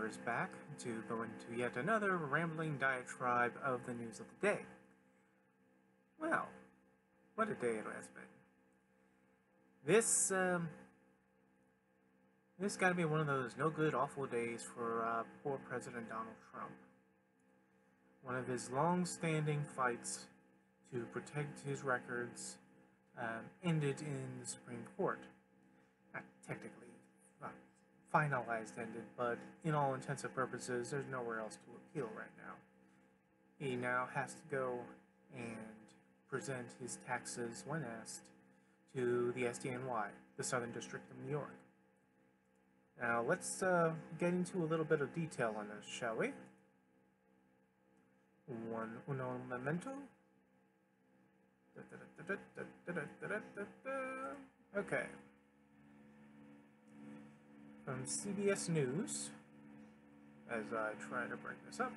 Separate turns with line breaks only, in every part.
Ranter is back to go into yet another rambling diatribe of the news of the day. Well, what a day it has been. This got to be one of those no good, awful days for poor President Donald Trump. One of his long-standing fights to protect his records ended in the Supreme Court. Not technically finalized ended, but in all intents and purposes, there's nowhere else to appeal right now. He now has to go and present his taxes, when asked, to the SDNY, the Southern District of New York. Now, let's get into a little bit of detail on this, shall we? Uno momento. Okay. From CBS News, as I try to bring this up.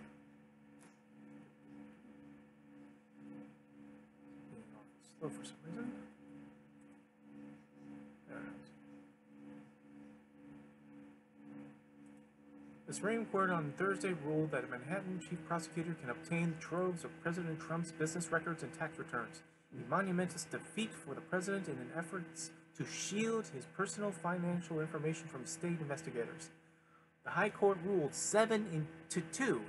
Being awful slow for some reason. There it is. The Supreme Court on Thursday ruled that a Manhattan chief prosecutor can obtain troves of President Trump's business records and tax returns, a monumentous defeat for the president in an effort to shield his personal financial information from state investigators. The High Court ruled 7-2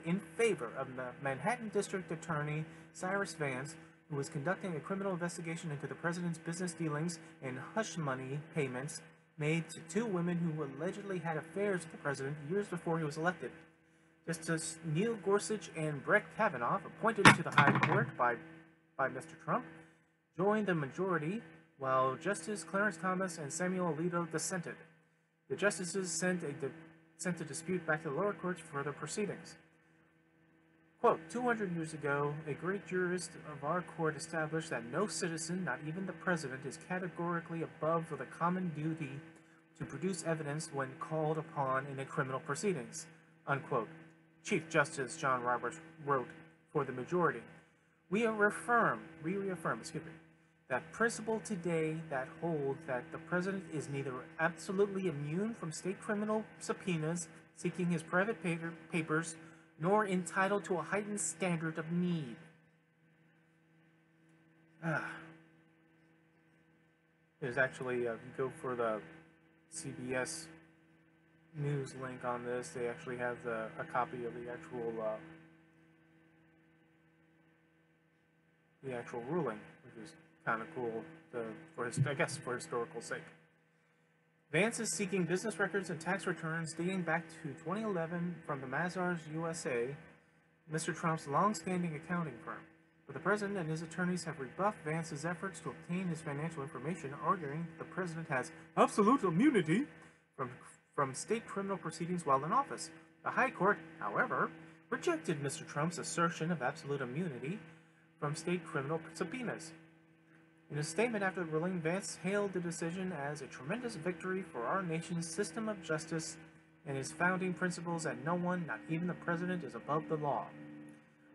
in favor of the Manhattan District Attorney Cyrus Vance, who was conducting a criminal investigation into the president's business dealings and hush money payments made to two women who allegedly had affairs with the president years before he was elected. Justice Neil Gorsuch and Brett Kavanaugh, appointed to the High Court by Mr. Trump, joined the majority, while Justice Clarence Thomas and Samuel Alito dissented. The justices sent a dispute back to the lower courts for further proceedings. Quote, 200 years ago, a great jurist of our court established that no citizen, not even the president, is categorically above the common duty to produce evidence when called upon in a criminal proceedings, unquote. Chief Justice John Roberts wrote for the majority. We reaffirm, that principle today that holds that the president is neither absolutely immune from state criminal subpoenas seeking his private papers, nor entitled to a heightened standard of need. There's actually, if you go for the CBS News link on this, they actually have a copy of the actual ruling, which is kind of cool for historical sake. Vance is seeking business records and tax returns dating back to 2011 from the Mazars USA, Mr. Trump's long-standing accounting firm. But the president and his attorneys have rebuffed Vance's efforts to obtain his financial information, arguing the president has absolute immunity from state criminal proceedings while in office. The High Court, however, rejected Mr. Trump's assertion of absolute immunity from state criminal subpoenas. In a statement after the ruling, Vance hailed the decision as a tremendous victory for our nation's system of justice and his founding principles that no one, not even the president, is above the law.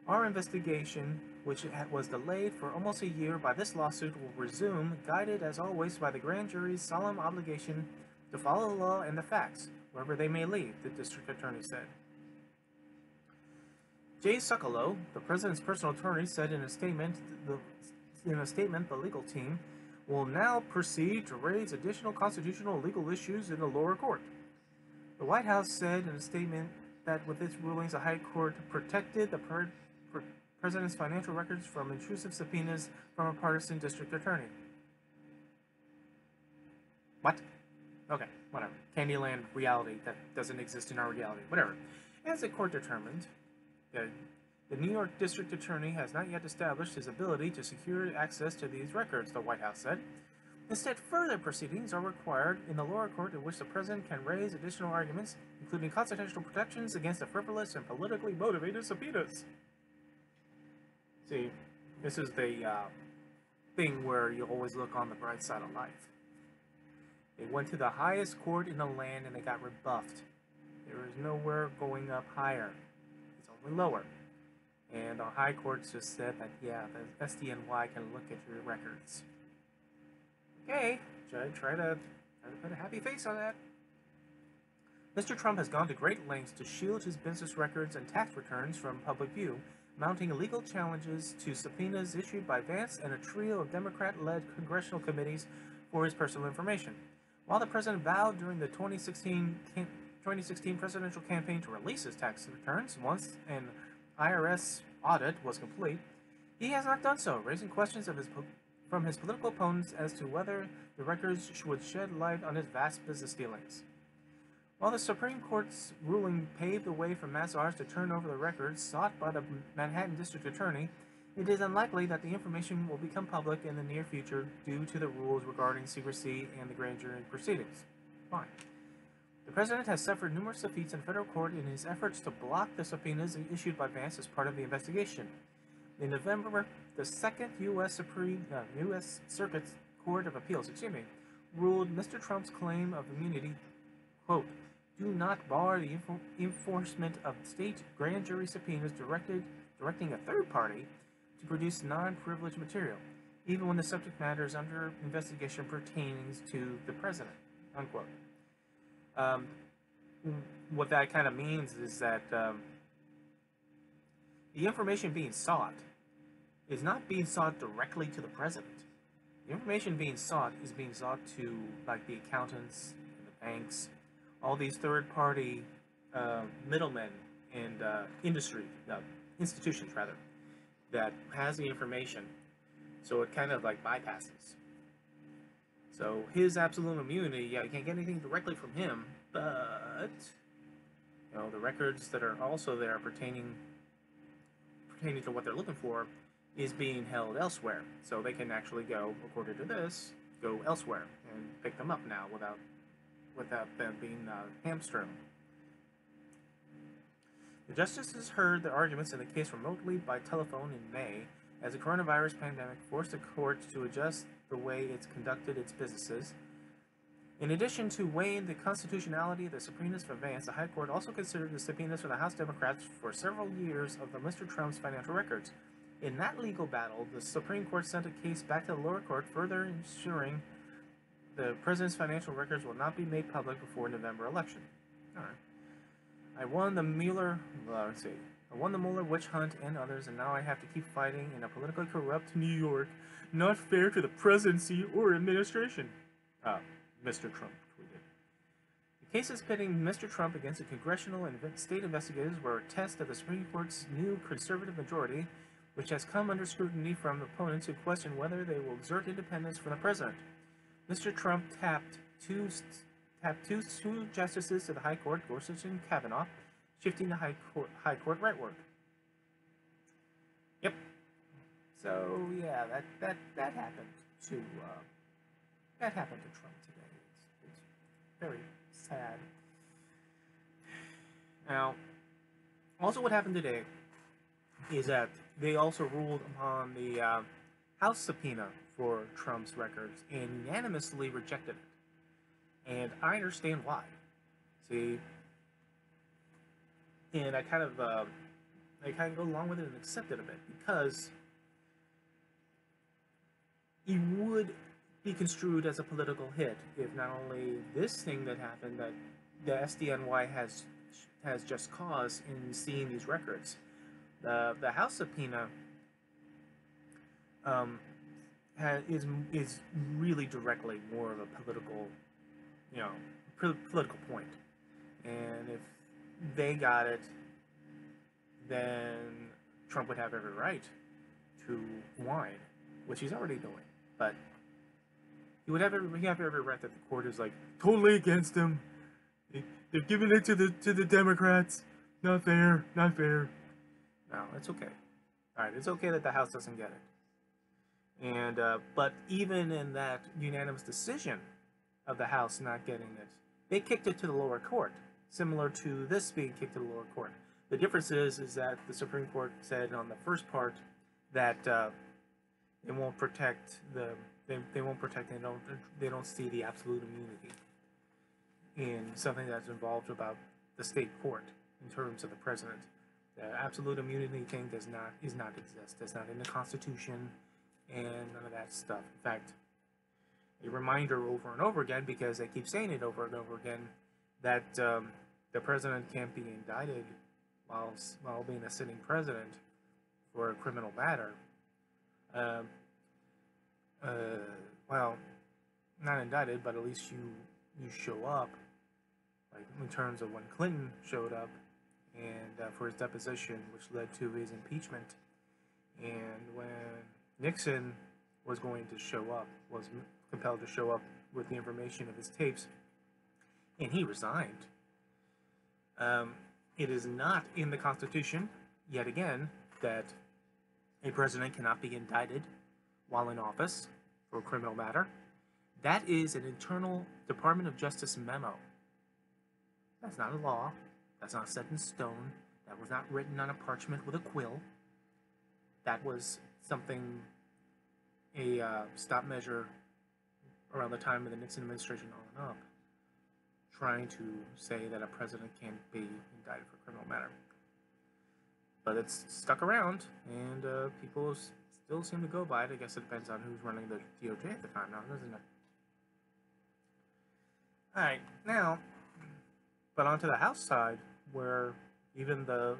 Our investigation, which was delayed for almost a year by this lawsuit, will resume, guided as always by the grand jury's solemn obligation to follow the law and the facts, wherever they may lead, the district attorney said. Jay Sekulow, the president's personal attorney, said in a statement, the legal team will now proceed to raise additional constitutional legal issues in the lower court. The White House said in a statement that with its rulings, the High Court protected the president's financial records from intrusive subpoenas from a partisan district attorney. What? Okay, whatever. Candyland reality that doesn't exist in our reality. Whatever. As the court determined, the New York District Attorney has not yet established his ability to secure access to these records, the White House said. Instead, further proceedings are required in the lower court in which the president can raise additional arguments, including constitutional protections against the frivolous and politically motivated subpoenas. See, this is the thing where you always look on the bright side of life. They went to the highest court in the land and they got rebuffed. There is nowhere going up higher. It's only lower. And the High Court just said that, yeah, the SDNY can look at your records. Okay, try to put a happy face on that. Mr. Trump has gone to great lengths to shield his business records and tax returns from public view, mounting legal challenges to subpoenas issued by Vance and a trio of Democrat-led congressional committees for his personal information. While the president vowed during the 2016 presidential campaign to release his tax returns once an IRS audit was complete, he has not done so, raising questions from his political opponents as to whether the records would shed light on his vast business dealings. While the Supreme Court's ruling paved the way for Mazars to turn over the records sought by the Manhattan District Attorney, it is unlikely that the information will become public in the near future due to the rules regarding secrecy and the grand jury proceedings. Fine. The president has suffered numerous defeats in federal court in his efforts to block the subpoenas issued by Vance as part of the investigation. In November, the Second U.S. Circuit Court of Appeals, ruled Mr. Trump's claim of immunity, quote, do not bar the enforcement of state grand jury subpoenas directing a third party to produce non-privileged material, even when the subject matter is under investigation pertains to the president, unquote. What that kind of means is that the information being sought is not being sought directly to the president. The information being sought is being sought to, like, the accountants, and the banks, all these third-party middlemen and institutions, rather, that has the information. So it kind of, like, bypasses. So his absolute immunity, yeah, you can't get anything directly from him, but, you know, the records that are also there pertaining to what they're looking for is being held elsewhere. So they can actually go, according to this, go elsewhere and pick them up now without them being hamstrung. The justices heard the arguments in the case remotely by telephone in May, as the coronavirus pandemic forced the court to adjust the way it's conducted its businesses. In addition to weighing the constitutionality of the subpoenas for Vance, the High Court also considered the subpoenas for the House Democrats for several years of Mr. Trump's financial records. In that legal battle, the Supreme Court sent a case back to the lower court, further ensuring the president's financial records will not be made public before November election. All right. I won the Mueller witch hunt and others, and now I have to keep fighting in a politically corrupt New York. Not fair to the presidency or administration, Mr. Trump tweeted. The cases pitting Mr. Trump against the congressional and state investigators were a test of the Supreme Court's new conservative majority, which has come under scrutiny from opponents who question whether they will exert independence from the president. Mr. Trump tapped two justices to the High Court, Gorsuch and Kavanaugh, shifting the High Court rightward. Yep. So yeah, that happened to Trump today. It's very sad. Now, also what happened today is that they also ruled upon the House subpoena for Trump's records and unanimously rejected it. And I understand why. See, and I kind of go along with it and accept it a bit, because it would be construed as a political hit if not only this thing that happened that the SDNY has just caused in seeing these records. The House subpoena is really directly more of a political, political point. And if they got it, then Trump would have every right to whine, which he's already doing. But he would have every right that the court is like totally against him. They're giving it to the Democrats. Not fair. Not fair. No, it's okay. All right, it's okay that the House doesn't get it. And but even in that unanimous decision of the House not getting it, they kicked it to the lower court, similar to this being kicked to the lower court. The difference is that the Supreme Court said on the first part that they won't protect they don't see the absolute immunity in something that's involved about the state court in terms of the president. The absolute immunity thing does not exist. It's not in the Constitution and none of that stuff. In fact, a reminder over and over again, because they keep saying it over and over again, that the president can't be indicted while being a sitting president for a criminal matter. Uh, uh, well, not indicted, but at least you show up, like in terms of when Clinton showed up and for his deposition, which led to his impeachment, and when Nixon was going to show up, was compelled to show up with the information of his tapes, and he resigned. It is not in the Constitution, yet again, that a president cannot be indicted while in office for a criminal matter. That is an internal Department of Justice memo. That's not a law. That's not set in stone. That was not written on a parchment with a quill. That was something, a stop measure around the time of the Nixon administration on up, trying to say that a president can't be indicted for a criminal matter. But it's stuck around, and people still seem to go by it. I guess it depends on who's running the DOJ at the time now, doesn't it? Alright, now, but onto the House side, where even the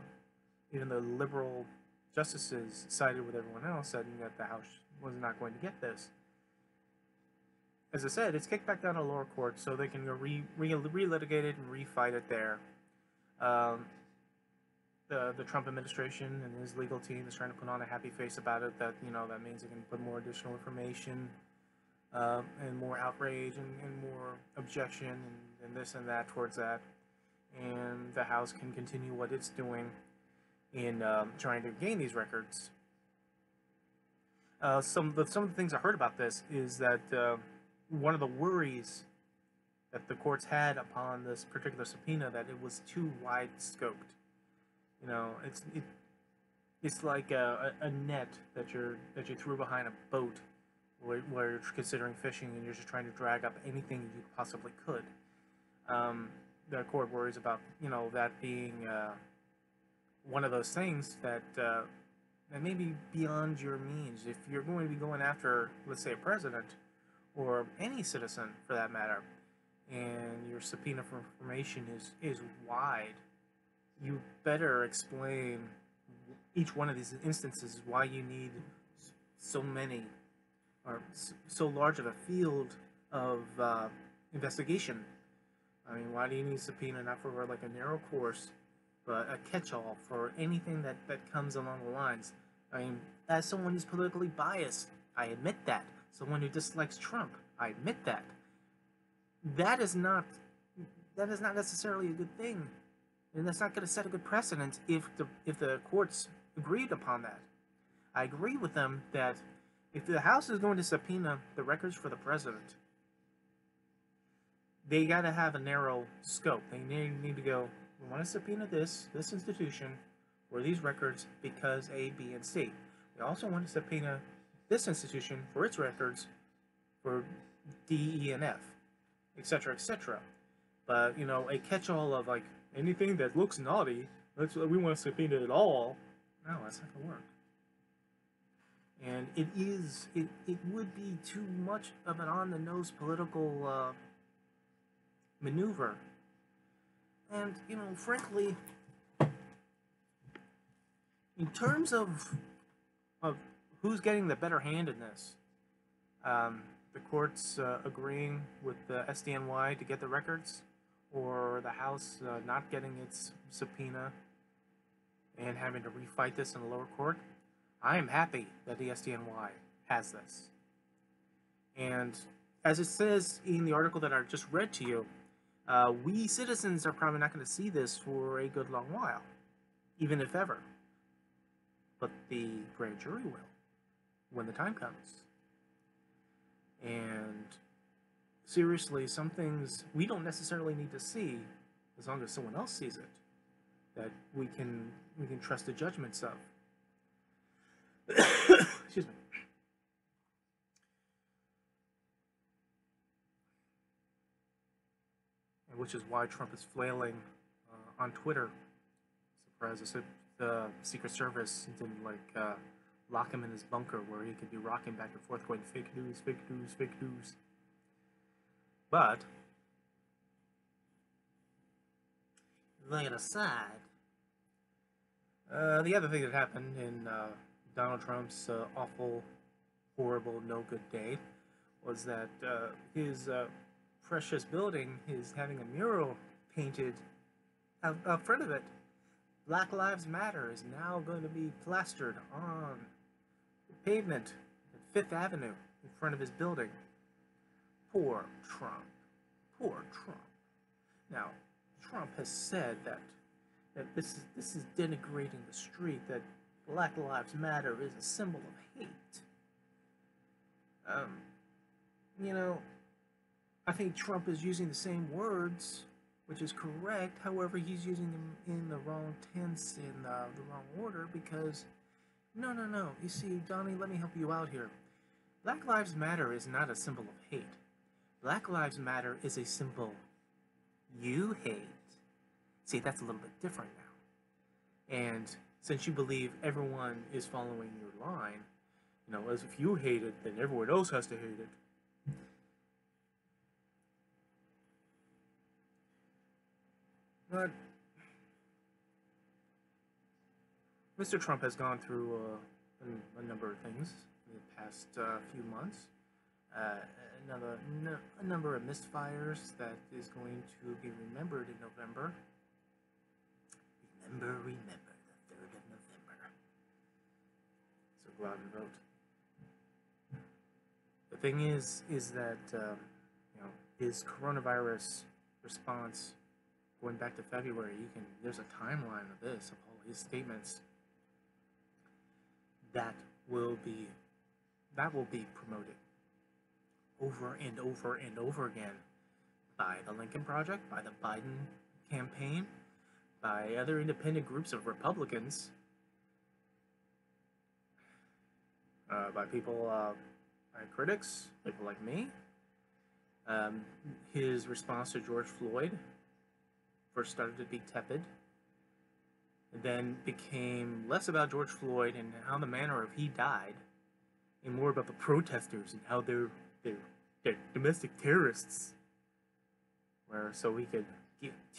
liberal justices sided with everyone else, saying that the House was not going to get this. As I said, it's kicked back down to lower court so they can relitigate it and refight it there. The Trump administration and his legal team is trying to put on a happy face about it, that, you know, that means they can put more additional information and more outrage and more objection and this and that towards that. And the House can continue what it's doing in trying to gain these records. Some of the things I heard about this is that one of the worries that the courts had upon this particular subpoena, that it was too wide scoped. You know, it's like a net that you threw behind a boat where you're considering fishing and you're just trying to drag up anything you possibly could. The court worries about, you know, that being one of those things that may be beyond your means. If you're going to be going after, let's say, a president or any citizen for that matter, and your subpoena for information is wide, you better explain each one of these instances why you need so many or so large of a field of investigation. I mean, why do you need subpoena not for like a narrow course, but a catch-all for anything that comes along the lines? I mean, as someone who's politically biased, I admit that. Someone who dislikes Trump, I admit that. That is not necessarily a good thing, and that's not going to set a good precedent if the courts agreed upon that. I agree with them that if the House is going to subpoena the records for the president, they got to have a narrow scope. They need to go, we want to subpoena this institution for these records because A, B, and C. We also want to subpoena this institution for its records for D, E, and F, etc., etc. But, you know, a catch-all of, like, anything that looks naughty, we want to subpoena it all. No, that's not going to work. And it would be too much of an on-the-nose political maneuver. And, you know, frankly, in terms of who's getting the better hand in this, the courts agreeing with the SDNY to get the records, or the House not getting its subpoena and having to refight this in the lower court, I am happy that the SDNY has this. And as it says in the article that I just read to you, we citizens are probably not going to see this for a good long while, even if ever. But the grand jury will, when the time comes. And seriously, some things we don't necessarily need to see, as long as someone else sees it, that we can trust the judgments of. Excuse me. And which is why Trump is flailing on Twitter. Surprise! The Secret Service didn't lock him in his bunker where he could be rocking back and forth going fake news, fake news, fake news. But
laid aside.
The other thing that happened in Donald Trump's awful, horrible, no good day was that his precious building is having a mural painted out front of it. Black Lives Matter is now going to be plastered on the pavement at Fifth Avenue in front of his building. Poor Trump. Poor Trump. Now, Trump has said that this is denigrating the street, that Black Lives Matter is a symbol of hate. Um, you know, I think Trump is using the same words, which is correct. However, he's using them in the wrong tense, in the wrong order, because no, no, no. You see, Donnie, let me help you out here. Black Lives Matter is not a symbol of hate. Black Lives Matter is a symbol you hate. See, that's a little bit different now. And since you believe everyone is following your line, as if you hate it, then everyone else has to hate it. But Mr. Trump has gone through a number of things in the past few months. A number of misfires that is going to be remembered in November. Remember, the 3rd of November. So go out and vote. The thing is that his coronavirus response, going back to February, there's a timeline of this, of all his statements that will be promoted over and over and over again by the Lincoln Project, by the Biden campaign, by other independent groups of Republicans, by people, by critics, people like me. His response to George Floyd first started to be tepid, and then became less about George Floyd and how the manner of he died, and more about the protesters and how they're domestic terrorists. So we could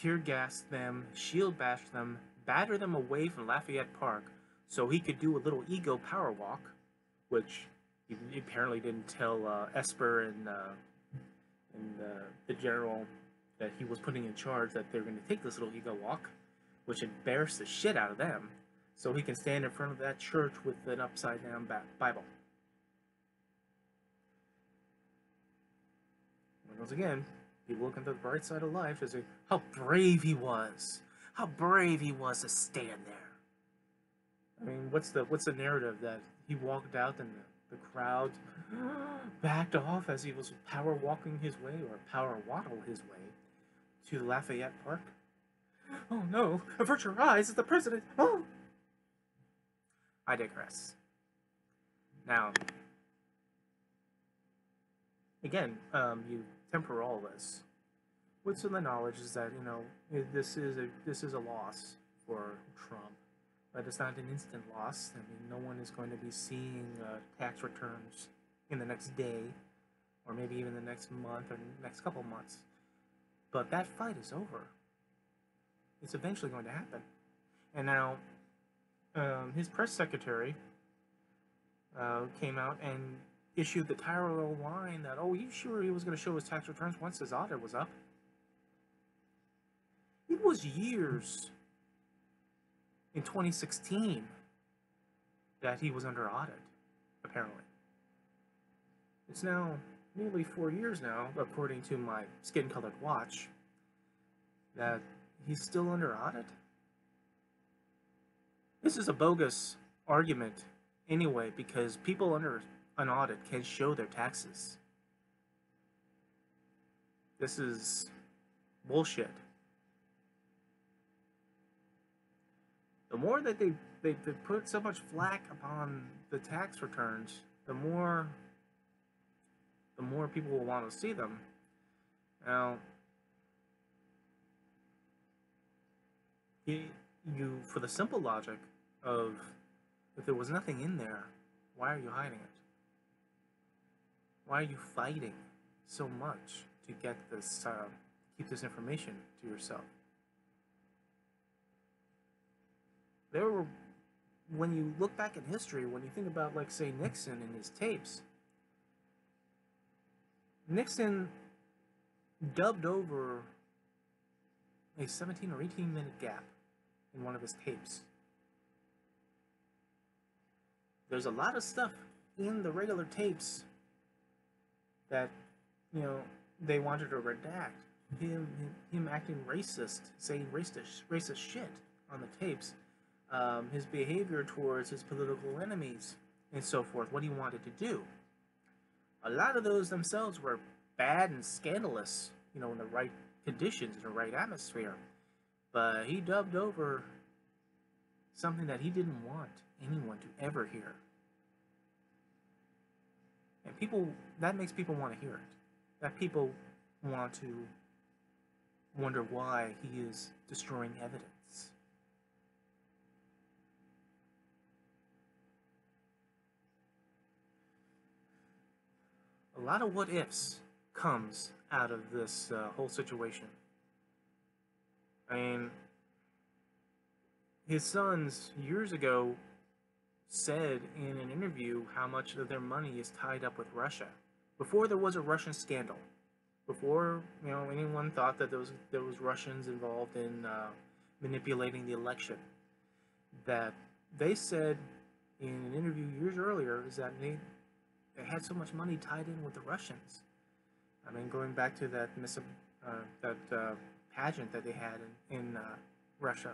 tear gas them, shield bash them, batter them away from Lafayette Park, so he could do a little ego power walk, which he apparently didn't tell Esper and the general that he was putting in charge that they're going to take this little ego walk, which embarrassed the shit out of them, so he can stand in front of that church with an upside down Bible. And once again, people look at the bright side of life as how brave he was. How brave he was to stand there. I mean, what's the narrative that he walked out and the crowd backed off as he was power walking his way, or power waddle his way, to Lafayette Park? Oh no, avert your eyes, it's the president! Oh! I digress. Now, again, you temper all this with the knowledge is that this is a loss for Trump, but it's not an instant loss. I mean, no one is going to be seeing tax returns in the next day, or maybe even the next month or next couple months. But that fight is over. It's eventually going to happen. And now, his press secretary came out and issued the tirade line that, oh, you sure he was going to show his tax returns once his audit was up? It was years in 2016 that he was under audit, apparently. It's now nearly 4 years now, according to my skin-colored watch, that he's still under audit. This is a bogus argument anyway, because people under an audit can show their taxes. This is bullshit. The more that they put so much flack upon the tax returns, the more people will want to see them. Now, for the simple logic of, if there was nothing in there, why are you hiding it? Why are you fighting so much to get this, keep this information to yourself? There were, when you look back at history, when you think about, like, say, Nixon and his tapes, Nixon dubbed over a 17 or 18-minute gap in one of his tapes. There's a lot of stuff in the regular tapes that, you know, they wanted to redact. Him acting racist, saying racist shit on the tapes, his behavior towards his political enemies, and so forth, what he wanted to do. A lot of those themselves were bad and scandalous, you know, in the right conditions, in the right atmosphere. But he dubbed over something that he didn't want anyone to ever hear. And people, that makes people want to hear it. That people want to wonder why he is destroying evidence. A lot of what ifs comes out of this whole situation. I mean, his sons years ago said in an interview how much of their money is tied up with Russia. Before there was a Russian scandal, before, you know, anyone thought that there was Russians involved in manipulating the election, that they said in an interview years earlier is that they had so much money tied in with the Russians. I mean, going back to that pageant that they had in Russia,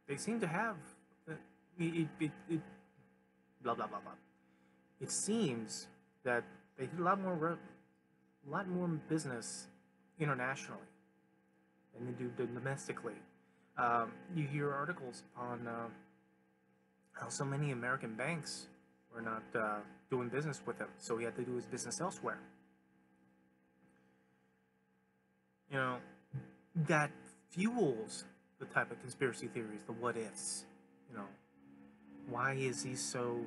they seem to have blah blah blah blah. It seems that they did a lot more business internationally than they do domestically. You hear articles on how so many American banks were not doing business with him, so he had to do his business elsewhere. You know, that fuels the type of conspiracy theories, the what ifs. You know, why is he so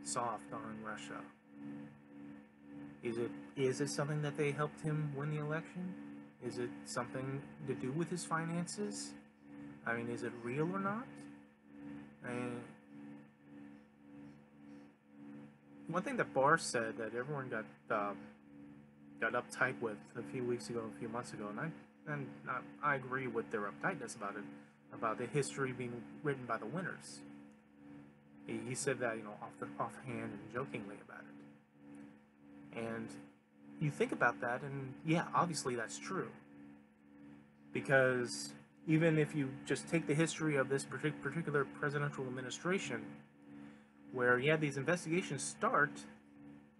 soft on Russia? Is it something that they helped him win the election? Is it something to do with his finances? I mean, is it real or not? I mean, one thing that Barr said that everyone got uptight with a few months ago, and I agree with their uptightness about it, about the history being written by the winners. He said that, you know, offhand and jokingly about it. And you think about that, and yeah, obviously that's true. Because even if you just take the history of this particular presidential administration, where you had these investigations start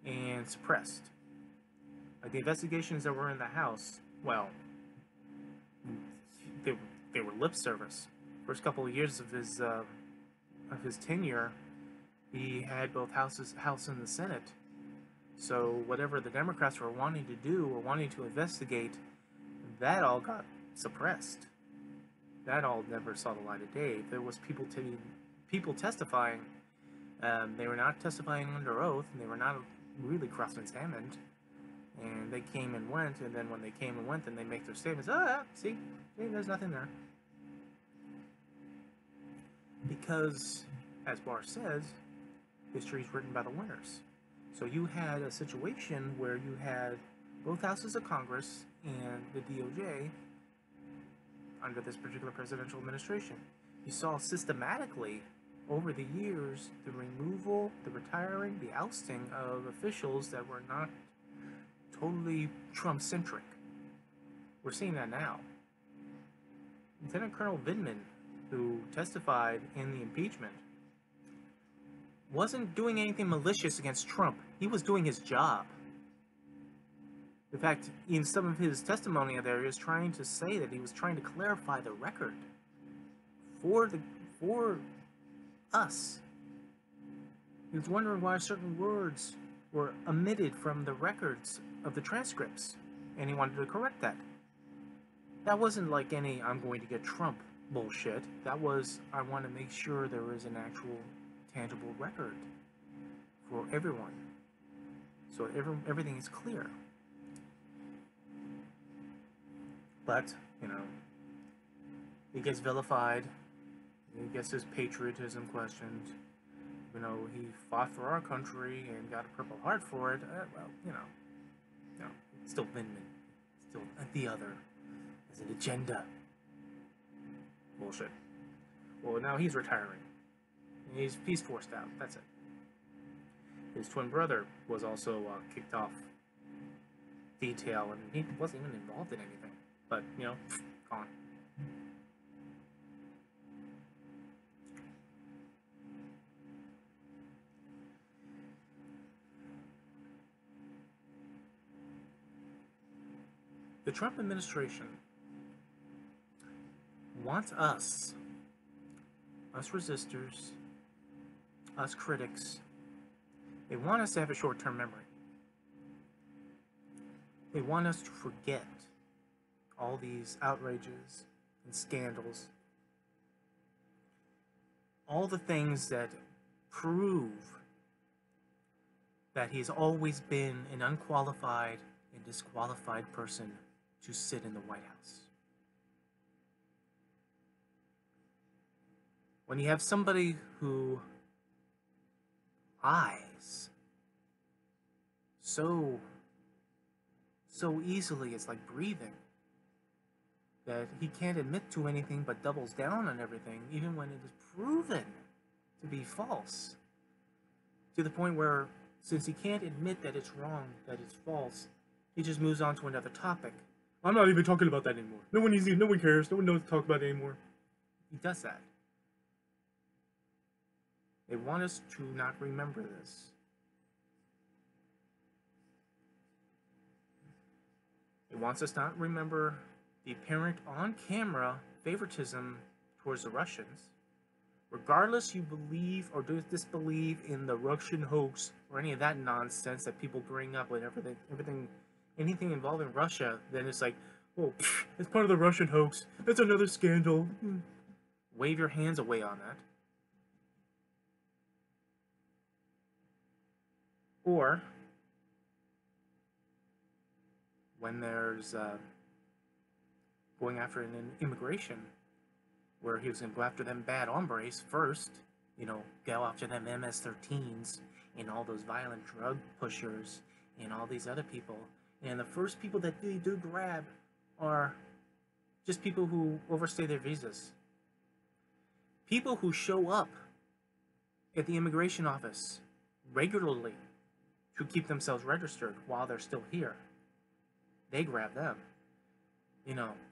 and suppressed. Like the investigations that were in the House, well, they were lip service. First couple of years of his tenure, he had both House and the Senate. So whatever the Democrats were wanting to do or wanting to investigate, that all got suppressed. That all never saw the light of day. There was people testifying. They were not testifying under oath, and they were not really cross-examined. And they came and went, and then when they came and went, then they make their statements. Oh, yeah, see, there's nothing there. Because, as Barr says, history is written by the winners. So you had a situation where you had both houses of Congress and the DOJ under this particular presidential administration. You saw systematically over the years the removal, the retiring, the ousting of officials that were not totally Trump-centric. We're seeing that now. Lieutenant Colonel Vindman, who testified in the impeachment, wasn't doing anything malicious against Trump. He was doing his job. In fact, in some of his testimony there, he was trying to say that he was trying to clarify the record for us. He was wondering why certain words were omitted from the records of the transcripts, and he wanted to correct that. That wasn't like any "I'm going to get Trump" bullshit. That was, I want to make sure there is an actual tangible record for everyone, so everything is clear. But, you know, He gets vilified. He gets his patriotism questioned. You know, he fought for our country and got a Purple Heart for it. Well, no, still Vindman. Still the other. As an agenda. Bullshit. Well, now he's retiring. He's forced out. That's it. His twin brother was also kicked off detail, and he wasn't even involved in anything. But, gone. The Trump administration wants us resistors, us critics, they want us to have a short-term memory. They want us to forget all these outrages and scandals, all the things that prove that he's always been an unqualified and disqualified person to sit in the White House. When you have somebody who lies so easily, it's like breathing, that he can't admit to anything but doubles down on everything, even when it is proven to be false, to the point where, since he can't admit that it's wrong, that it's false, he just moves on to another topic. I'm not even talking about that anymore. No one cares. No one knows to talk about it anymore. He does that. They want us to not remember this. It wants us not remember the apparent on-camera favoritism towards the Russians. Regardless you believe or disbelieve in the Russian hoax or any of that nonsense that people bring up whenever anything involving Russia, then it's like, oh, it's part of the Russian hoax. That's another scandal. Wave your hands away on that. Or when there's going after an immigration, where he was going to go after them bad hombres first, go after them MS-13s and all those violent drug pushers and all these other people. And the first people that they do grab are just people who overstay their visas. People who show up at the immigration office regularly to keep themselves registered while they're still here. They grab them.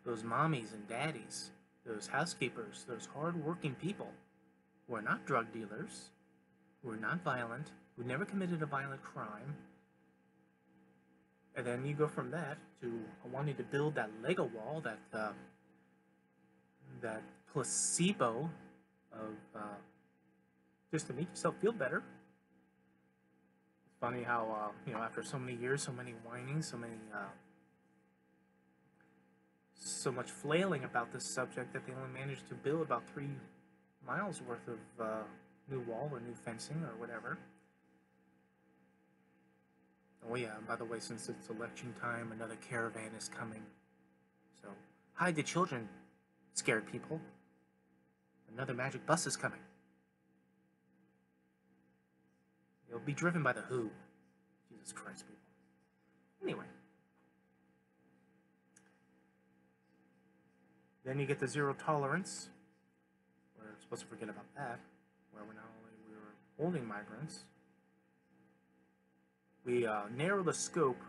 Those mommies and daddies, those housekeepers, those hard-working people who are not drug dealers, who are not violent, who never committed a violent crime. And then you go from that to wanting to build that Lego wall, that placebo of just to make yourself feel better. It's funny how after so many years, so many whinings, so much flailing about this subject, that they only managed to build about 3 miles worth of new wall or new fencing or whatever. Oh yeah, and by the way, since it's election time, another caravan is coming. So, hide the children, scared people. Another magic bus is coming. It'll be driven by the Who. Jesus Christ, people. Anyway. Then you get the zero tolerance. We're supposed to forget about that. Where we're not only we're holding migrants, we narrow the scope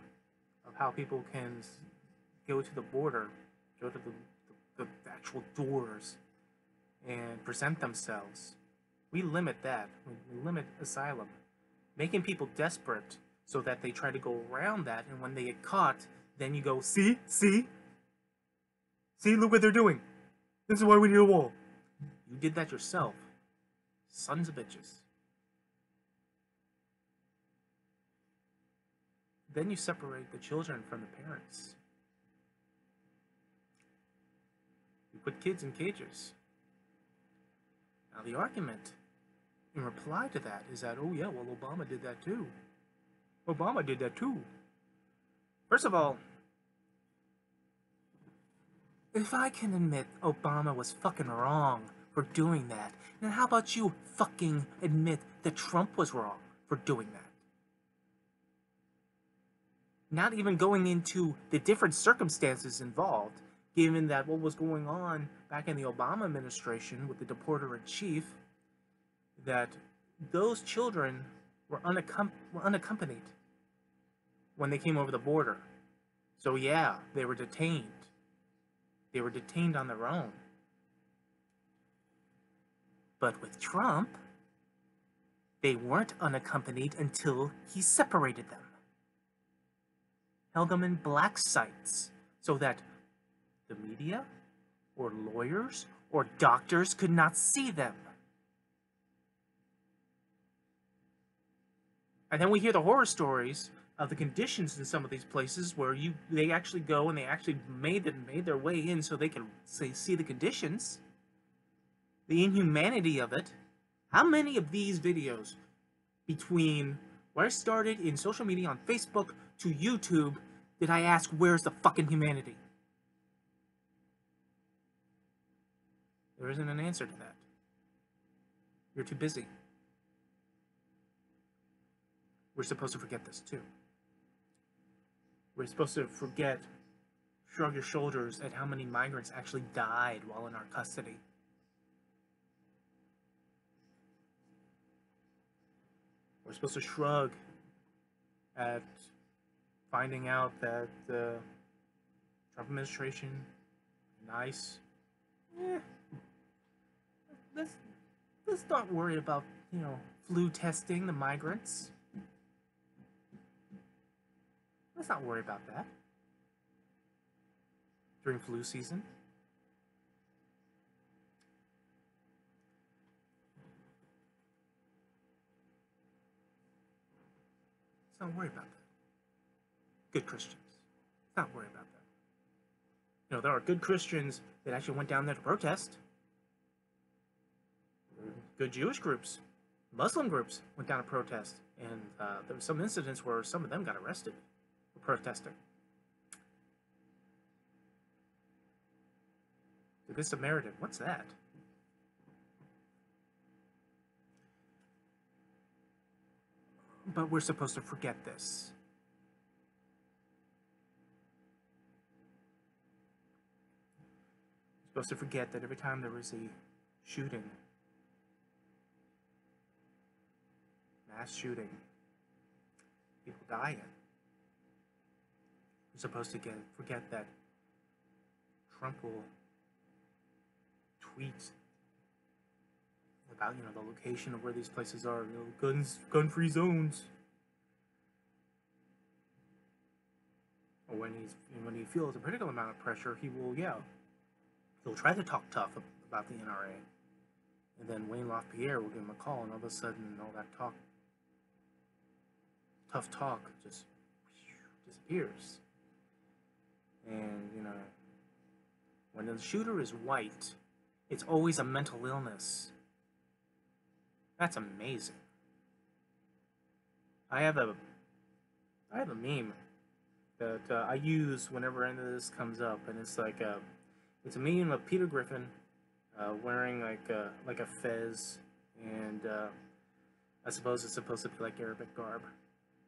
of how people can go to the border, go to the actual doors, and present themselves. We limit that. We limit asylum, making people desperate so that they try to go around that, and when they get caught, then you go, see, look what they're doing. This is why we need a wall. You did that yourself. Sons of bitches. Then you separate the children from the parents. You put kids in cages. Now the argument in reply to that is that, oh yeah, well, Obama did that too. Obama did that too. First of all, If I can admit Obama was fucking wrong for doing that, then how about you fucking admit that Trump was wrong for doing that? Not even going into the different circumstances involved, given that what was going on back in the Obama administration with the deporter-in-chief, that those children were unaccompanied when they came over the border. So yeah, they were detained. They were detained on their own. But with Trump, they weren't unaccompanied until he separated them. Held them in black sites so that the media or lawyers or doctors could not see them. And then we hear the horror stories of the conditions in some of these places where they actually go and they actually made their way in so they can see the conditions, the inhumanity of it. How many of these videos, between where I started in social media on Facebook to YouTube, did I ask, where's the fucking humanity? There isn't an answer to that. You're too busy. We're supposed to forget this too. We're supposed to shrug your shoulders at how many migrants actually died while in our custody. We're supposed to shrug at finding out that the Trump administration, nice. Let's not worry about, flu testing the migrants. Let's not worry about that during flu season. Let's not worry about that. Good Christians. Let's not worry about that. There are good Christians that actually went down there to protest. Good Jewish groups, Muslim groups went down to protest, and there were some incidents where some of them got arrested for protesting. The Good Samaritan, what's that? But we're supposed to forget this. We're supposed to forget that every time there was a shooting, mass shooting, people dying, we're supposed to forget that Trump will tweet about, the location of where these places are, gun-free zones. Or when he feels a particular amount of pressure, he'll try to talk tough about the NRA. And then Wayne LaPierre will give him a call, and all of a sudden, all that tough talk just disappears. And, when the shooter is white, it's always a mental illness. That's amazing. I have a meme that I use whenever any of this comes up, and it's like it's a meme of Peter Griffin wearing like a fez, and I suppose it's supposed to be like Arabic garb,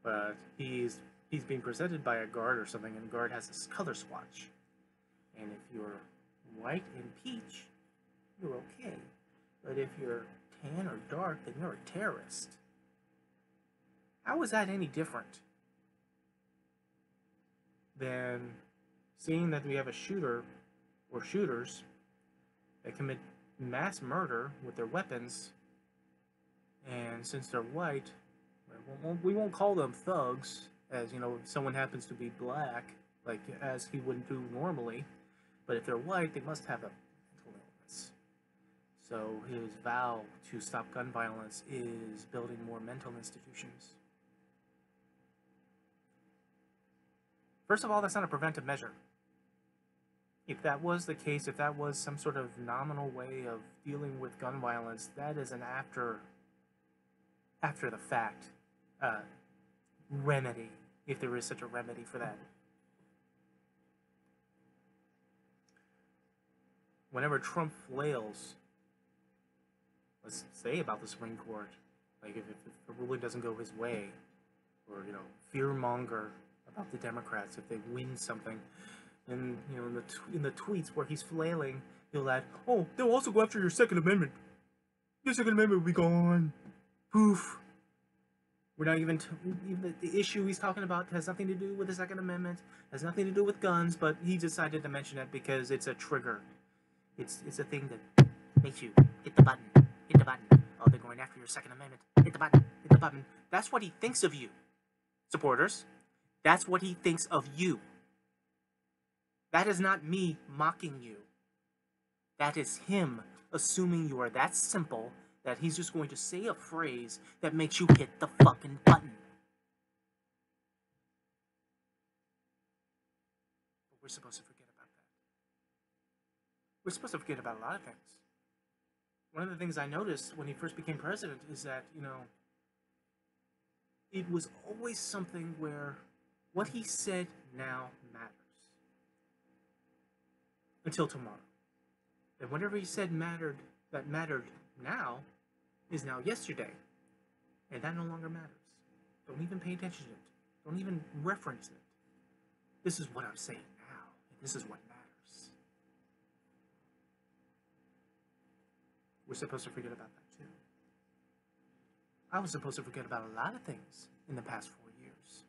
but he's being presented by a guard or something, and the guard has this color swatch, and if you're white and peach, you're okay, but if you're tan or dark, then you're a terrorist. How is that any different than seeing that we have a shooter or shooters that commit mass murder with their weapons, and since they're white, we won't call them thugs, as if someone happens to be black, like as he wouldn't do normally, but if they're white, they must have a mental illness. So his vow to stop gun violence is building more mental institutions. First of all, that's not a preventive measure. If that was the case, if that was some sort of nominal way of dealing with gun violence, that is an after the fact remedy, if there is such a remedy for that. whenever Trump flails, let's say about the Supreme Court, like if the ruling doesn't go his way, or fear monger about the Democrats if they win something, and in the tweets where he's flailing, he'll add, "Oh, they'll also go after your Second Amendment. Your Second Amendment will be gone. Poof." We're not even the issue he's talking about has nothing to do with the Second Amendment, has nothing to do with guns, but he decided to mention it because it's a trigger. It's a thing that makes you hit the button. Hit the button. Oh, they're going after your Second Amendment. Hit the button. Hit the button. That's what he thinks of you, supporters. That's what he thinks of you. That is not me mocking you. That is him assuming you are that simple that he's just going to say a phrase that makes you hit the fucking button. But we're supposed to forget about that. We're supposed to forget about a lot of things. One of the things I noticed when he first became president is that, it was always something where what he said now matters. Until tomorrow. And whatever he said that mattered now is now yesterday. And that no longer matters. Don't even pay attention to it. Don't even reference it. This is what I'm saying now. And this is what matters. We're supposed to forget about that too. I was supposed to forget about a lot of things in the past 4 years.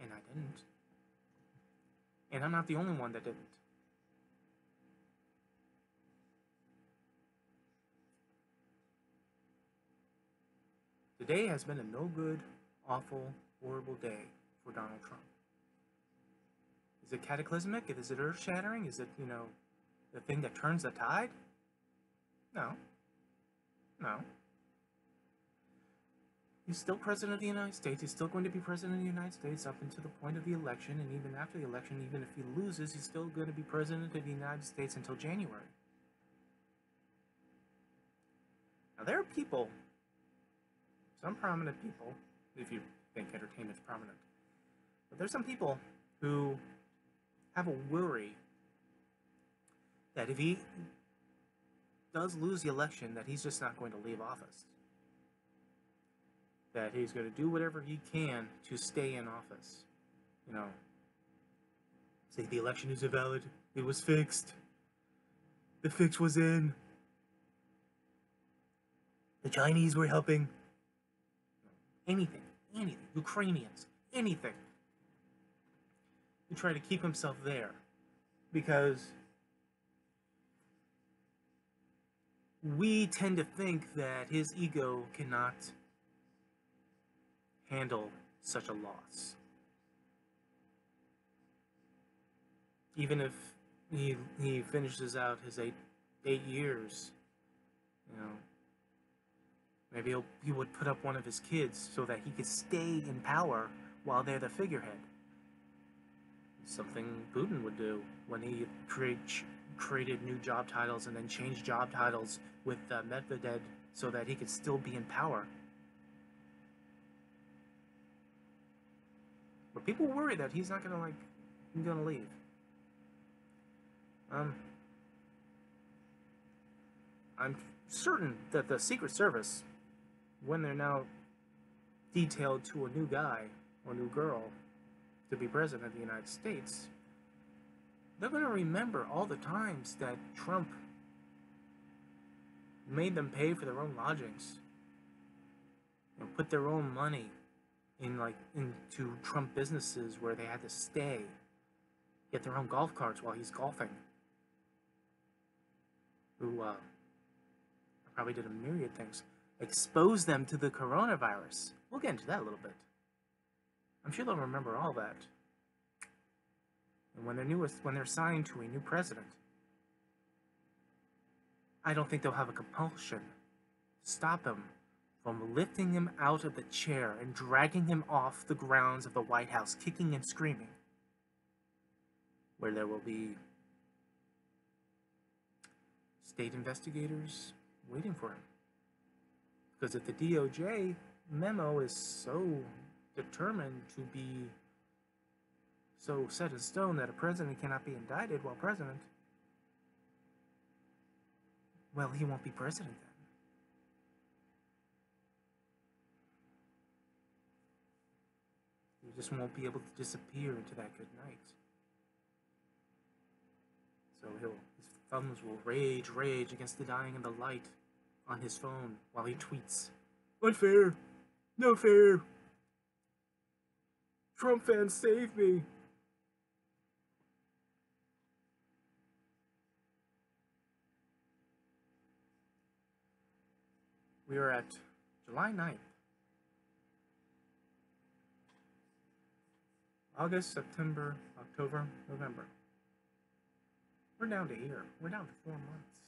And I didn't. And I'm not the only one that didn't. Today has been a no good, awful, horrible day for Donald Trump. Is it cataclysmic? Is it earth-shattering? Is it, the thing that turns the tide? No. No. He's still president of the United States. He's still going to be president of the United States up until the point of the election, and even after the election, even if he loses, he's still going to be president of the United States until January. Now, there are people, some prominent people, if you think entertainment's prominent, but there's some people who have a worry that if he does lose the election, that he's just not going to leave office. That he's going to do whatever he can to stay in office. Say the election is invalid, it was fixed, the fix was in, the Chinese were helping. Anything, Ukrainians, anything. To try to keep himself there. Because we tend to think that his ego cannot handle such a loss. Even if he finishes out his eight years, maybe he would put up one of his kids so that he could stay in power while they're the figurehead. Something Putin would do when he created new job titles and then changed job titles with Medvedev so that he could still be in power. But people worry that he's not gonna leave. I'm certain that the Secret Service, when they're now detailed to a new guy or new girl to be president of the United States, they're going to remember all the times that Trump made them pay for their own lodgings and put their own money into Trump businesses where they had to stay, get their own golf carts while he's golfing. Who probably did a myriad things. Expose them to the coronavirus. We'll get into that a little bit. I'm sure they'll remember all that. And when they're signed to a new president, I don't think they'll have a compulsion to stop him from lifting him out of the chair and dragging him off the grounds of the White House, kicking and screaming, where there will be state investigators waiting for him. Because if the DOJ memo is so determined to be so set in stone that a president cannot be indicted while president, well, he won't be president then. He just won't be able to disappear into that good night. So his thumbs will rage against the dying of the light on his phone while he tweets, "Unfair! No fair! Trump fans, save me!" We are at July 9th. August, September, October, November. We're down to here. We're down to 4 months.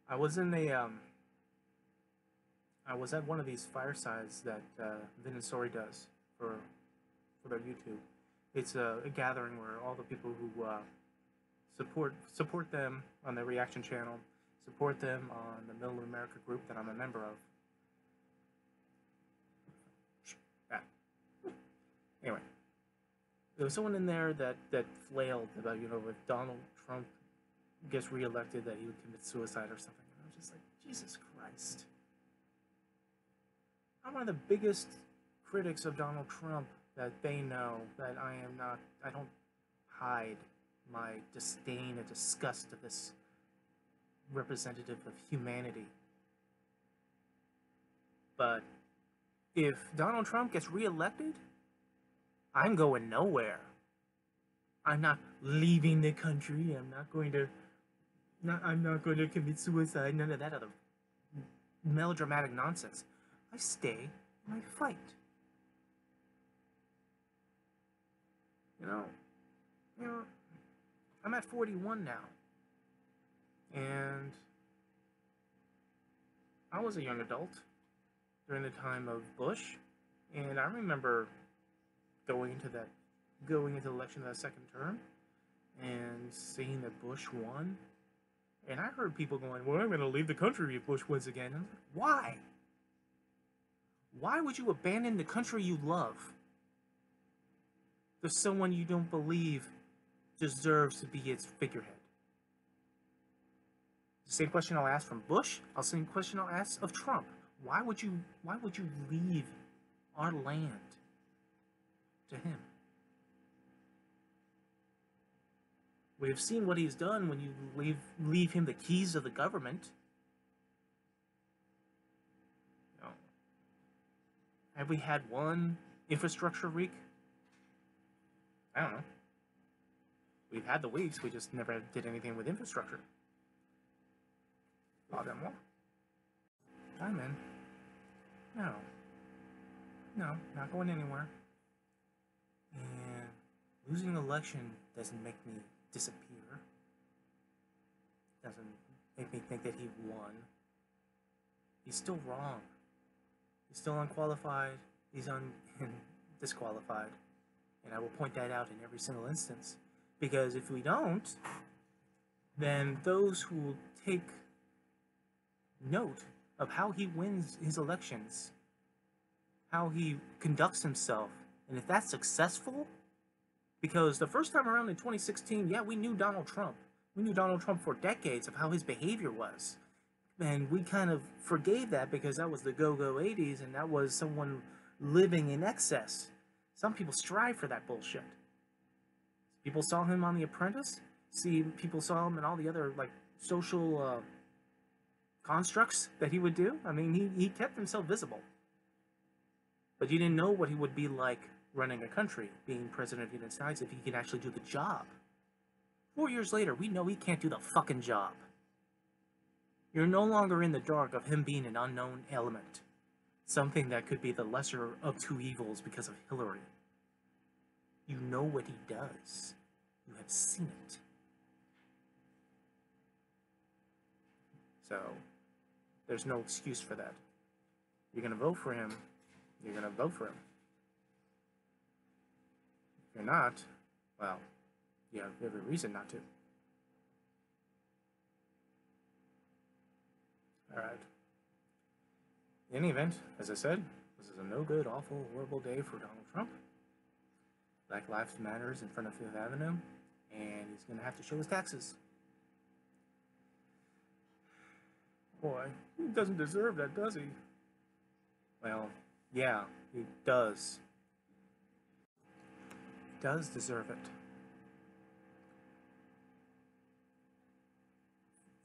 I was at one of these firesides that Vin and Sori does for their YouTube. It's a gathering where all the people who support them on their reaction channel, support them on the Middle America group that I'm a member of. Anyway, there was someone in there that flailed about, if Donald Trump gets reelected, that he would commit suicide or something. And I was just like, Jesus Christ. I'm one of the biggest critics of Donald Trump that they know that I don't hide my disdain and disgust of this representative of humanity. But if Donald Trump gets reelected, I'm going nowhere. I'm not leaving the country. I'm not going to commit suicide. None of that other melodramatic nonsense. I stay and I fight. You know, I'm at 41 now. And I was a young adult during the time of Bush, and I remember going into the election of that second term and seeing that Bush won. And I heard people going, "Well, I'm going to leave the country if Bush wins again." And I'm like, why? Why would you abandon the country you love for someone you don't believe deserves to be its figurehead? The same question I'll ask from Bush. The same question I'll ask of Trump. Why would you leave our land to him? We've seen what he's done when you leave him the keys of the government. Have we had one infrastructure week? I don't know. We've had the weeks, we just never did anything with infrastructure. All that more. Hi, man. No, not going anywhere. And losing an election doesn't make me disappear. Doesn't make me think that he won. He's still wrong. He's still unqualified. He's disqualified. And I will point that out in every single instance. Because if we don't, then those who will take note of how he wins his elections, how he conducts himself, and if that's successful, because the first time around in 2016, yeah, we knew Donald Trump. We knew Donald Trump for decades of how his behavior was. And we kind of forgave that because that was the go-go 80s and that was someone living in excess. Some people strive for that bullshit. People saw him on The Apprentice. People saw him in all the other social constructs that he would do. I mean, he kept himself visible. But you didn't know what he would be like running a country, being president of the United States, if he could actually do the job. 4 years later, we know he can't do the fucking job. You're no longer in the dark of him being an unknown element. Something that could be the lesser of two evils because of Hillary. You know what he does. You have seen it. So, there's no excuse for that. You're going to vote for him. You're going to vote for him. If you're not, well, you have every reason not to. Alright. In any event, as I said, this is a no good, awful, horrible day for Donald Trump. Black Lives Matters in front of Fifth Avenue. and he's going to have to show his taxes. Boy, he doesn't deserve that, does he? Well, yeah, he does. He does deserve it.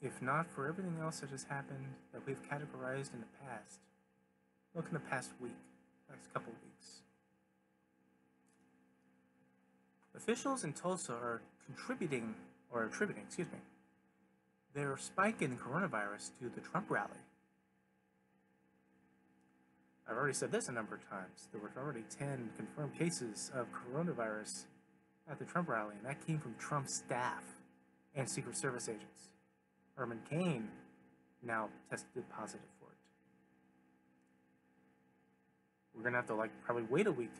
If not for everything else that has happened that we've categorized in the past. Look in the past week, next couple of weeks. Officials in Tulsa are attributing their spike in coronavirus to the Trump rally. I've already said this a number of times. There were already 10 confirmed cases of coronavirus at the Trump rally, and that came from Trump's staff and Secret Service agents. Herman Cain now tested positive for it. We're going to have to probably wait a week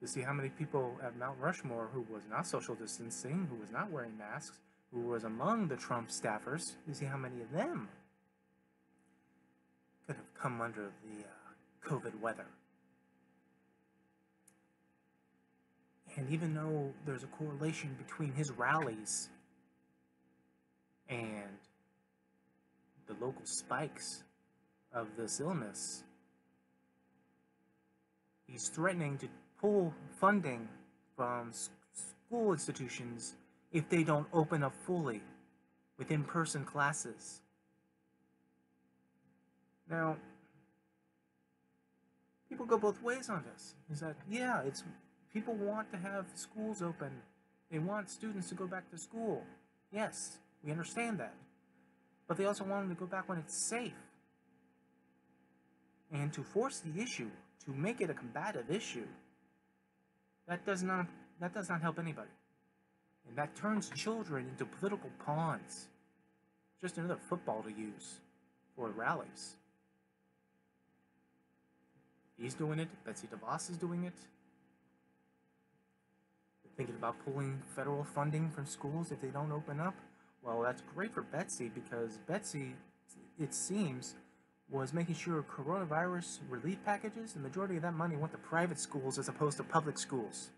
to see how many people at Mount Rushmore who was not social distancing, who was not wearing masks, who was among the Trump staffers, to see how many of them could have come under the COVID weather. And even though there's a correlation between his rallies and the local spikes of this illness, he's threatening to pull funding from school institutions if they don't open up fully with in-person classes. Now, people go both ways on this. Is that, yeah, people want to have schools open. They want students to go back to school. Yes, we understand that. But they also want them to go back when it's safe. And to force the issue, to make it a combative issue, that does not help anybody. And that turns children into political pawns. Just another football to use for rallies. He's doing it. Betsy DeVos is doing it. They're thinking about pulling federal funding from schools if they don't open up. Well, that's great for Betsy, because Betsy, it seems, was making sure coronavirus relief packages, the majority of that money went to private schools as opposed to public schools.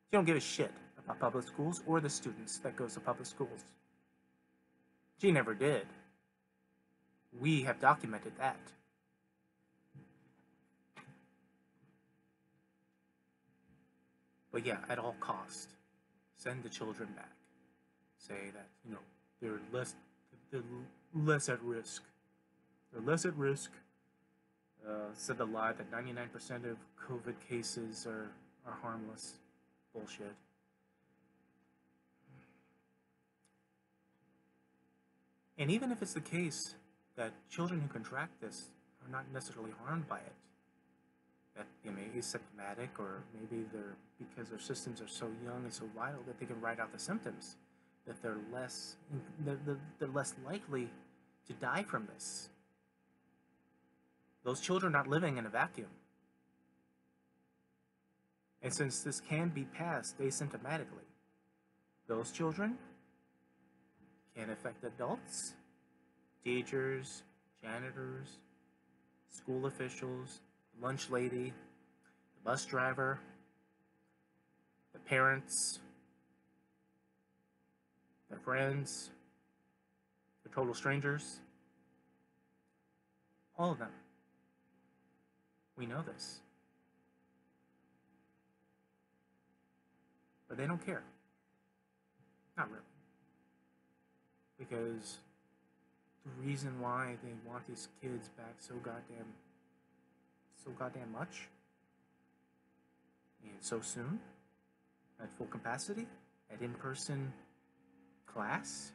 She don't give a shit about public schools or the students that goes to public schools. She never did. We have documented that. But yeah, at all cost, send the children back. Say that, they're less at risk. They're less at risk. Said the lie that 99% of COVID cases are harmless. Bullshit. And even if it's the case that children who contract this are not necessarily harmed by it, that they may be symptomatic, or maybe because their systems are so young and so vital that they can ride out the symptoms, that they're less likely to die from this. Those children are not living in a vacuum. And since this can be passed asymptomatically, those children can affect adults, teachers, janitors, school officials, lunch lady, the bus driver, the parents, their friends, the total strangers, all of them. We know this. But they don't care. Not really. Because the reason why they want these kids back so goddamn much, and so soon, at full capacity, at in-person class,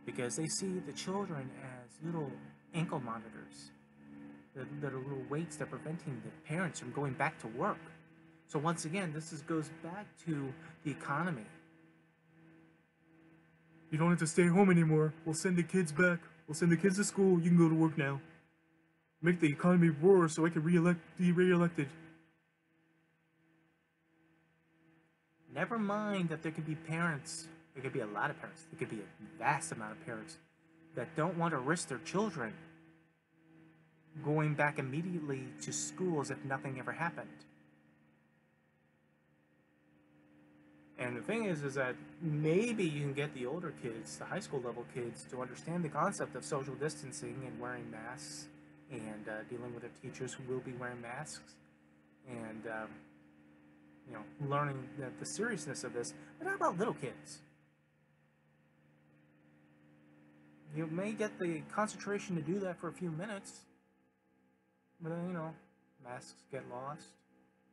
because they see the children as little ankle monitors, that are little weights that are preventing the parents from going back to work. So once again, this goes back to the economy. You don't have to stay home anymore. We'll send the kids back. We'll send the kids to school. You can go to work now. Make the economy roar so I can be re-elected. Never mind that there could be parents. There could be a lot of parents. There could be a vast amount of parents that don't want to risk their children going back immediately to schools if nothing ever happened. And the thing is that maybe you can get the older kids, the high school level kids, to understand the concept of social distancing and wearing masks and dealing with their teachers who will be wearing masks and learning the seriousness of this. But how about little kids? You may get the concentration to do that for a few minutes, but then masks get lost.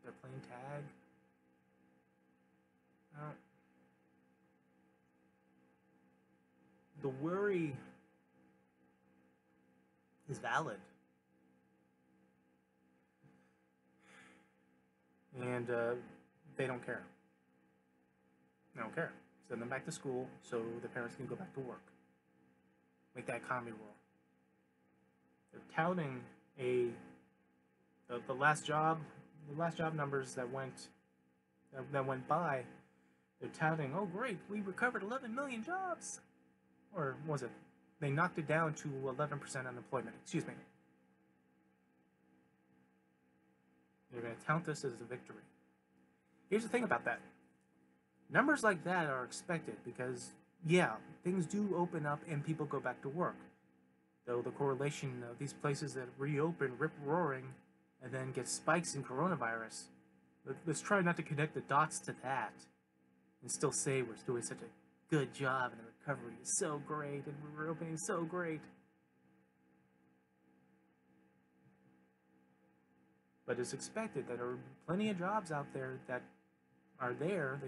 They're playing tag. The worry is valid, and they don't care. They don't care. Send them back to school so the parents can go back to work. Make that economy roar. They're touting the last job numbers that went by. They're touting, oh great, we recovered 11 million jobs, or was it? They knocked it down to 11% unemployment. Excuse me. They're going to tout this as a victory. Here's the thing about that. Numbers like that are expected because, yeah, things do open up and people go back to work. Though the correlation of these places that reopen, rip-roaring, and then get spikes in coronavirus, let's try not to connect the dots to that and still say we're doing such a good job and the recovery is so great and we're reopening so great. But it's expected that there are plenty of jobs out there that are there.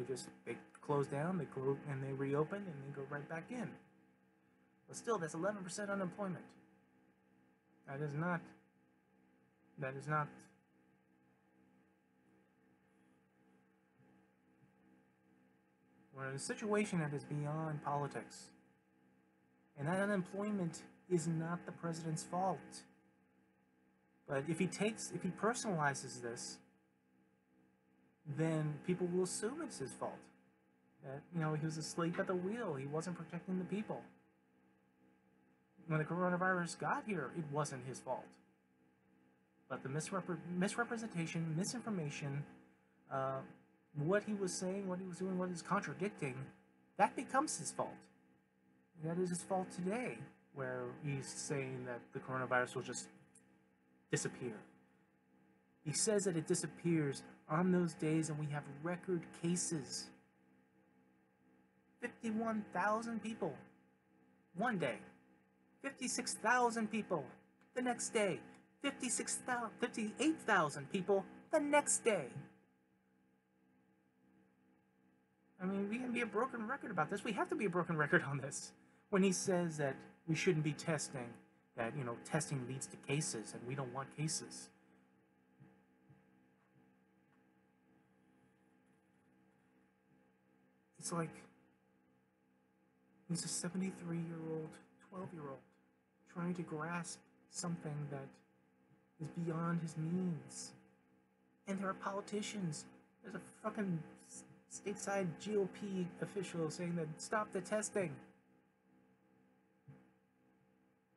They close down, and they reopen, and they go right back in. But still, that's 11% unemployment. That is not. We're in a situation that is beyond politics. And that unemployment is not the president's fault. But if he personalizes this, then people will assume it's his fault. That, he was asleep at the wheel. He wasn't protecting the people. When the coronavirus got here, it wasn't his fault. But the misrepresentation, misinformation, what he was saying, what he was doing, what he was contradicting, that becomes his fault. That is his fault today, where he's saying that the coronavirus will just disappear. He says that it disappears on those days and we have record cases. 51,000 people one day. 56,000 people the next day. 58,000 people the next day. I mean, we can be a broken record about this. We have to be a broken record on this. When he says that we shouldn't be testing, that, testing leads to cases and we don't want cases. It's like he's a 73-year-old, 12-year-old trying to grasp something that is beyond his means. And there are politicians. There's a fucking stateside GOP official saying that stop the testing.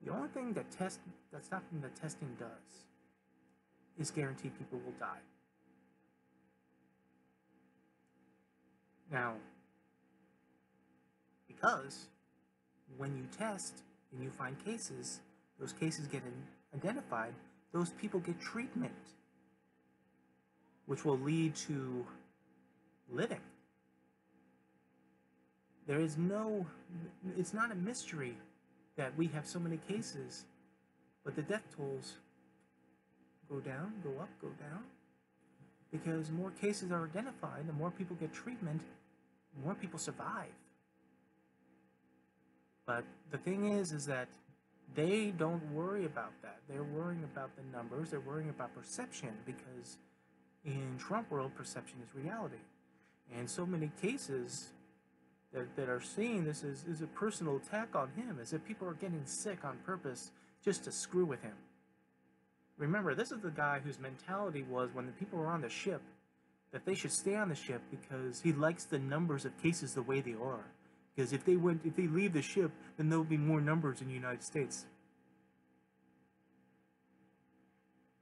The only thing that stopping the testing does is guarantee people will die. Now, because when you test and you find cases, those cases get identified, those people get treatment, which will lead to living. It's not a mystery that we have so many cases, but the death tolls go down, go up, go down, because more cases are identified, the more people get treatment, the more people survive. But the thing is that they don't worry about that. They're worrying about the numbers, they're worrying about perception, because in Trump world, perception is reality. And so many cases that are seeing this is a personal attack on him, as if people are getting sick on purpose just to screw with him. Remember, this is the guy whose mentality was, when the people were on the ship, that they should stay on the ship because he likes the numbers of cases the way they are. Because if they leave the ship, then there'll be more numbers in the United States.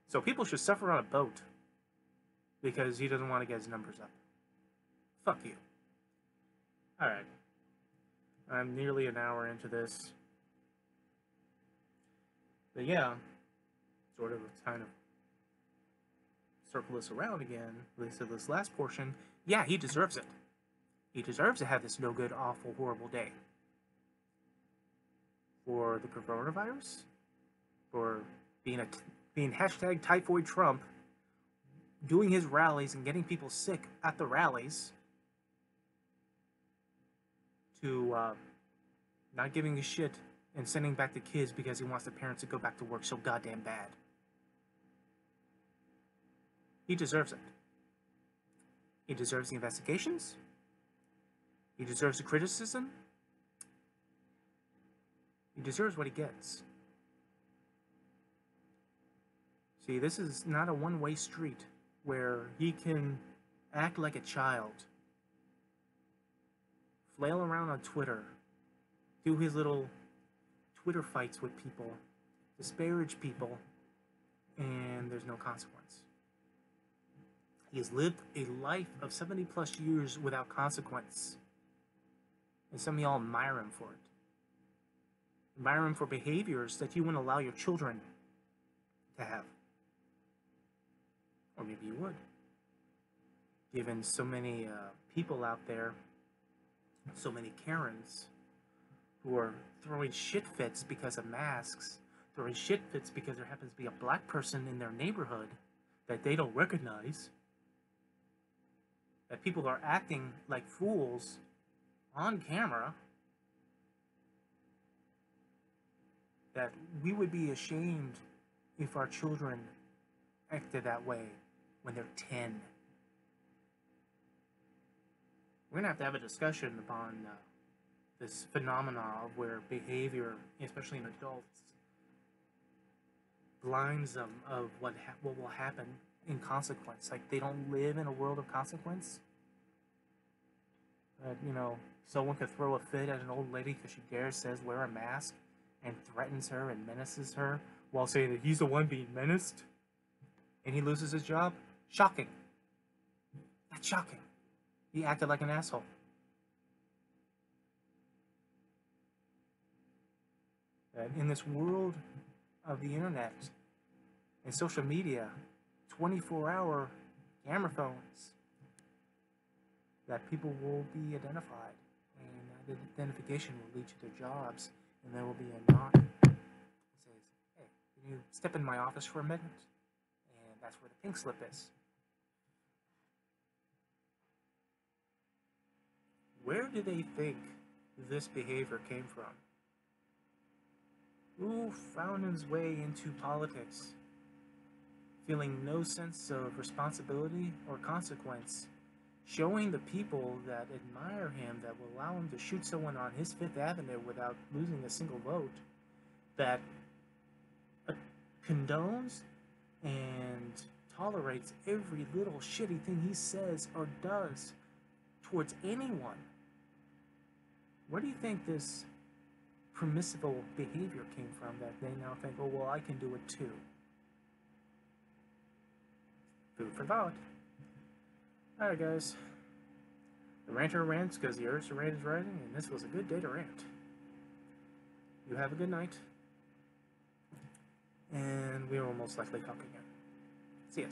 So people should suffer on a boat because he doesn't want to get his numbers up. Fuck you. Alright, I'm nearly an hour into this. But yeah, sort of kind of circle this around again, at least at this last portion. Yeah, he deserves it. He deserves to have this no good, awful, horrible day. For the coronavirus, for being hashtag typhoid Trump, doing his rallies and getting people sick at the rallies, to not giving a shit and sending back the kids because he wants the parents to go back to work so goddamn bad. He deserves it. He deserves the investigations. He deserves the criticism. He deserves what he gets. See, this is not a one-way street where he can act like a child, flail around on Twitter, do his little Twitter fights with people, disparage people, and there's no consequence. He has lived a life of 70 plus years without consequence. And some of y'all admire him for it. Admire him for behaviors that you wouldn't allow your children to have. Or maybe you would. Given so many people out there, so many Karens, who are throwing shit fits because of masks, throwing shit fits because there happens to be a black person in their neighborhood that they don't recognize, that people are acting like fools on camera, that we would be ashamed if our children acted that way when they're 10. We're going to have a discussion upon this phenomena of where behavior, especially in adults, blinds them of what will happen in consequence. Like, they don't live in a world of consequence. You know, someone could throw a fit at an old lady because she dares says wear a mask and threatens her and menaces her while saying that he's the one being menaced, and he loses his job. Shocking. That's shocking. He acted like an asshole. And in this world of the internet and social media, 24-hour camera phones, that people will be identified, and that identification will lead to their jobs, and there will be a knock that says, hey, can you step in my office for a minute? And that's where the pink slip is. Where do they think this behavior came from? Who found his way into politics, feeling no sense of responsibility or consequence, showing the people that admire him, that will allow him to shoot someone on his Fifth Avenue without losing a single vote, that condones and tolerates every little shitty thing he says or does towards anyone? Where do you think this permissible behavior came from that they now think, oh, well, I can do it too? Food for thought. Alright, guys. The ranter rants because the urge to rant is rising, and this was a good day to rant. You have a good night, and we will most likely talk again. See ya.